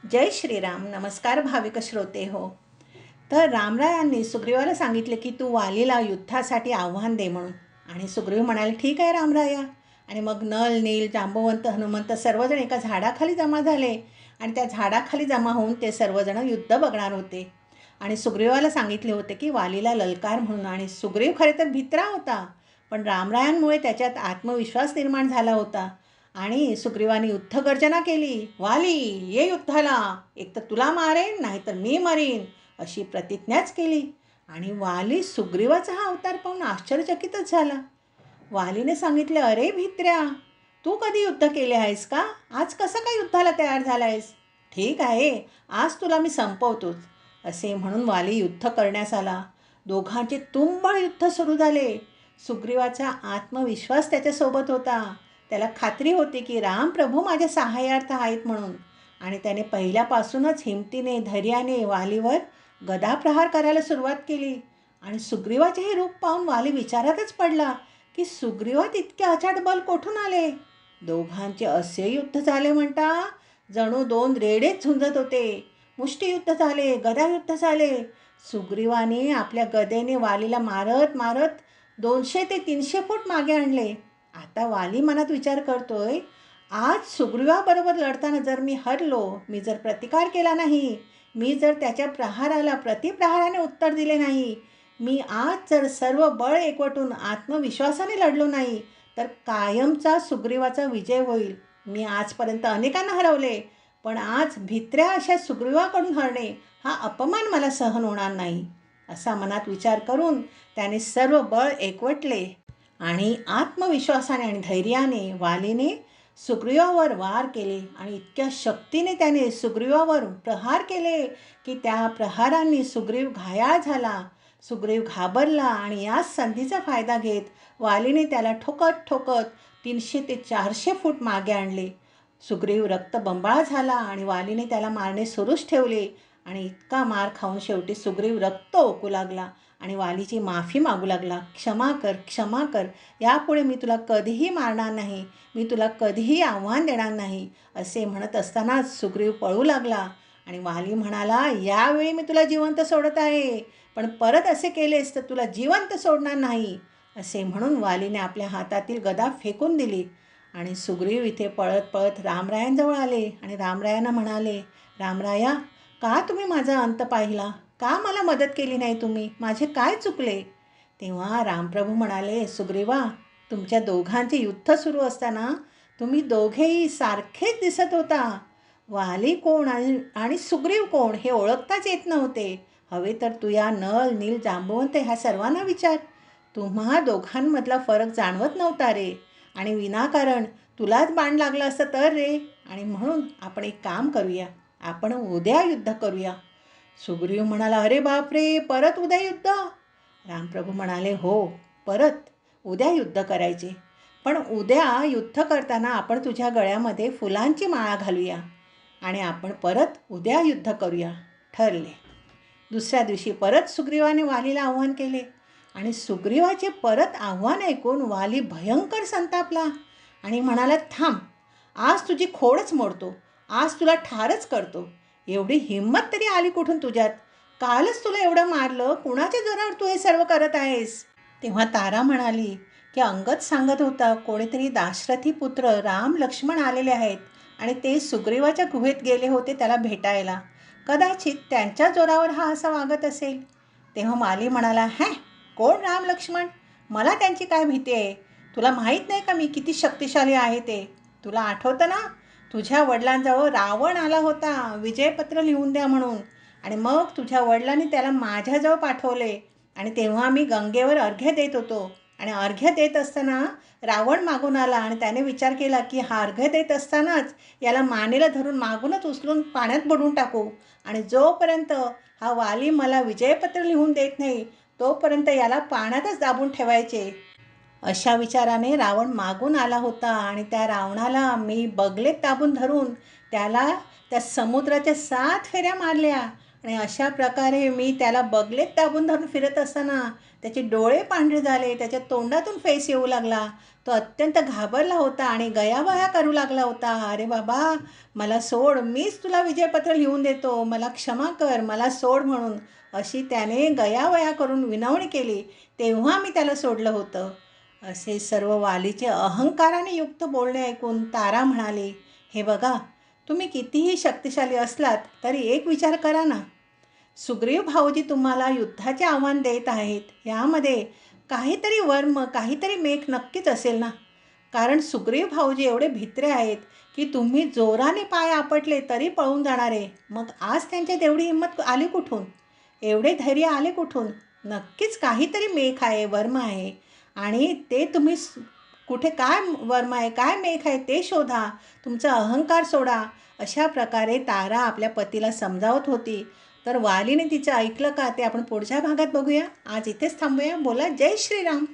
जय श्रीराम. नमस्कार भाविक श्रोते हो. तर रामरायांनी सुग्रीवाला सांगितले की तू वालीला युद्धासाठी आव्हान दे म्हणून. आणि सुग्रीव म्हणाले ठीक आहे रामराया. आणि मग नल, नील, जांबवंत, हनुमंत सर्वजण एका झाडाखाली जमा झाले. आणि त्या झाडाखाली जमा होऊन ते सर्वजण युद्ध बघणार होते. आणि सुग्रीवाला सांगितले होते की वालीला ललकार म्हणून. आणि सुग्रीव खरे तर भित्रा होता, पण रामरायांमुळे त्याच्यात आत्मविश्वास निर्माण झाला होता. आणि सुग्रीवाने युद्धगर्जना केली, वाली ये युद्धाला, एक तर तुला मारेन नाही तर मी मरीन, अशी प्रतिज्ञाच केली. आणि वाली सुग्रीवाचा हा अवतार पाहून आश्चर्यचकितच झाला. वालीने सांगितले, अरे भित्र्या, तू कधी युद्ध केले आहेस का? आज कसं काय युद्धाला तयार झाला आहेस? ठीक आहे, आज तुला मी संपवतोच, असे म्हणून वाली युद्ध करण्यास आला. दोघांचे तुंबळ युद्ध सुरू झाले. सुग्रीवाचा आत्मविश्वास त्याच्यासोबत होता. त्याला खात्री होती की रामप्रभू माझ्या सहाय्यार्थ आहेत म्हणून. आणि त्याने पहिल्यापासूनच हिमतीने, धैर्याने वालीवर गदाप्रहार करायला सुरुवात केली. आणि सुग्रीवाचे हे रूप पाहून वाली विचारातच पडला की सुग्रीवात इतके अचाट बल कोठून आले. दोघांचे असे युद्ध झाले म्हणता जणू दोन रेडेच झुंजत होते. मुष्टियुद्ध झाले, गदायुद्ध झाले. सुग्रीवाने आपल्या गदेने वालीला मारत मारत 200 ते 300 फूट मागे आणले. आता वाली मनात विचार करतोय, आज सुग्रीवाबरोबर लढताना जर मी हरलो, मी जर प्रतिकार केला नाही, मी जर त्याच्या प्रहाराला प्रतिप्रहाराने उत्तर दिले नाही, मी आज जर सर्व बळ एकवटून आत्मविश्वासाने लढलो नाही, तर कायमचा सुग्रीवाचा विजय होईल. मी आजपर्यंत अनेकांना हरवले, पण आज भित्र्या अशा सुग्रीवाकडून हरणे हा अपमान मला सहन होणार नाही, असा मनात विचार करून त्याने सर्व बळ एकवटले. आणि आत्मविश्वासाने आणि धैर्याने वालीने सुग्रीवावर वार केले. आणि इतक्या शक्तीने त्याने सुग्रीवावर प्रहार केले की त्या प्रहारांनी सुग्रीव घायाळ झाला. सुग्रीव घाबरला आणि याच संधीचा फायदा घेत वालीने त्याला ठोकत ठोकत 300 ते 400 फूट मागे आणले. सुग्रीव रक्तबंबाळ झाला आणि वालीने त्याला मारणे सुरूच ठेवले. आणि इतका मार खाऊन शेवटी सुग्रीव रक्त ओकू लागला आणि वालीची माफी मागू लागला, क्षमा कर, क्षमा कर, यापुढे मी तुला कधीही मारणार नाही, मी तुला कधीही आव्हान देणार नाही, असे म्हणत असतानाच सुग्रीव पळू लागला. आणि वाली म्हणाला, यावेळी मी तुला जिवंत सोडत आहे, पण परत असे केलेस तर तुला जिवंत सोडणार नाही, असे म्हणून वालीने आपल्या हातातील गदा फेकून दिली. आणि सुग्रीव इथे पळत पळत रामरायांजवळ आले आणि रामरायांना म्हणाले, रामराया, का तुम्ही माझा अंत पाहिला? का मला मदत केली नाही तुम्ही? माझे काय चुकले? तेव्हा रामप्रभू म्हणाले, सुग्रीवा, तुमच्या दोघांचे युद्ध सुरू असताना तुम्ही दोघेही सारखेच दिसत होता. वाली कोण आणि सुग्रीव कोण हे ओळखताच येत नव्हते. हवे तर तू या नल, नील, जांबवंत ह्या सर्वांना विचार. तुम्हा दोघांमधला फरक जाणवत नव्हता रे. आणि विनाकारण तुलाच बाण लागला असतं तर रे. आणि म्हणून आपण एक काम करूया, आपण उद्या युद्ध करूया. सुग्रीव म्हणाला, अरे बापरे, परत उद्या युद्ध? रामप्रभू म्हणाले, हो, परत उद्या युद्ध करायचे. पण उद्या युद्ध करताना आपण तुझ्या गळ्यामध्ये फुलांची माळा घालूया आणि आपण परत उद्या युद्ध करूया. ठरले. दुसऱ्या दिवशी परत सुग्रीवाने वालीला आव्हान केले. आणि सुग्रीवाचे परत आव्हान ऐकून वाली भयंकर संतापला आणि म्हणाला, थांब, आज तुझी खोडच मोडतो, आज तुला ठारच करतो. एवढी हिंमत तरी आली कुठून तुझ्यात? कालच तुला एवढं मारलं, कुणाच्या जोरावर तू हे सर्व करत आहेस? तेव्हा तारा म्हणाली की अंगद सांगत होता, कोणीतरी दाशरथी पुत्र राम लक्ष्मण आलेले आहेत आणि ते सुग्रीवाच्या गुहेत गेले होते त्याला भेटायला. कदाचित त्यांच्या जोरावर हा असा वागत असेल. तेव्हा माली म्हणाला, कोण राम लक्ष्मण? मला त्यांची काय भीती आहे? तुला माहीत नाही का मी किती शक्तिशाली आहे ते? तुला आठवतं ना, तुझ्या वडिलांजवळ रावण आला होता विजयपत्र लिहून द्या म्हणून. आणि मग तुझ्या वडिलांनी त्याला माझ्याजवळ पाठवले. आणि तेव्हा मी गंगेवर अर्घ्य देत होतो. आणि अर्घ्य देत असताना रावण मागून आला आणि त्याने विचार केला की हा अर्घ्य देत असतानाच याला मानेला धरून मागूनच उचलून पाण्यात बुडवून टाकू. आणि जोपर्यंत हा वाली मला विजयपत्र लिहून देत नाही, तोपर्यंत याला पाण्यातच दाबून ठेवायचे. अशा विचाराने रावण मागून आला होता. आणि त्या रावणाला मी बगलेत दाबून धरून त्याला त्या समुद्राच्या 7 फेऱ्या मारल्या. आणि अशा प्रकारे मी त्याला बगलेत दाबून धरून फिरत असताना त्याचे डोळे पांढरे झाले, त्याच्या तोंडातून फेस येऊ लागला. तो अत्यंत घाबरला होता आणि गयावया करू लागला होता. "अरे बाबा, मला सोड, मीच तुला विजयपत्र लिहून देतो, मला क्षमा कर, मला सोड" म्हणून अशी त्याने गयावया करून विनवणी केली. तेव्हा मी त्याला सोडलं होतं. असे सर्व वालीचे अहंकाराने युक्त बोलणे ऐकून तारा म्हणाली, "हे बघा, तुम्ही कितीही शक्तिशाली असलात तरी एक विचार करा ना. सुग्रीव भाऊजी तुम्हाला युद्धाचे आव्हान देत आहेत. यामध्ये काहीतरी वर्म, काहीतरी मेख नक्कीच असेल ना. कारण सुग्रीव भाऊजी एवढे भित्रे आहेत की तुम्ही जोराने पाय आपटले तरी पळून जाणारे. मग आज त्यांच्यात एवढी हिंमत आली कुठून? एवढे धैर्य आले कुठून? नक्कीच काहीतरी मेख आहे, वर्म आहे. आणि ते तुम्ही कुठे काय वर्म आहे, काय मेख आहे ते शोधा. तुमचा अहंकार सोडा." अशा प्रकारे तारा आपल्या पतीला समजावत होती. तर वालीने तिचं ऐकलं का ते आपण पुढच्या भागात बघूया. आज इथेच थांबूया. बोला जय श्रीराम.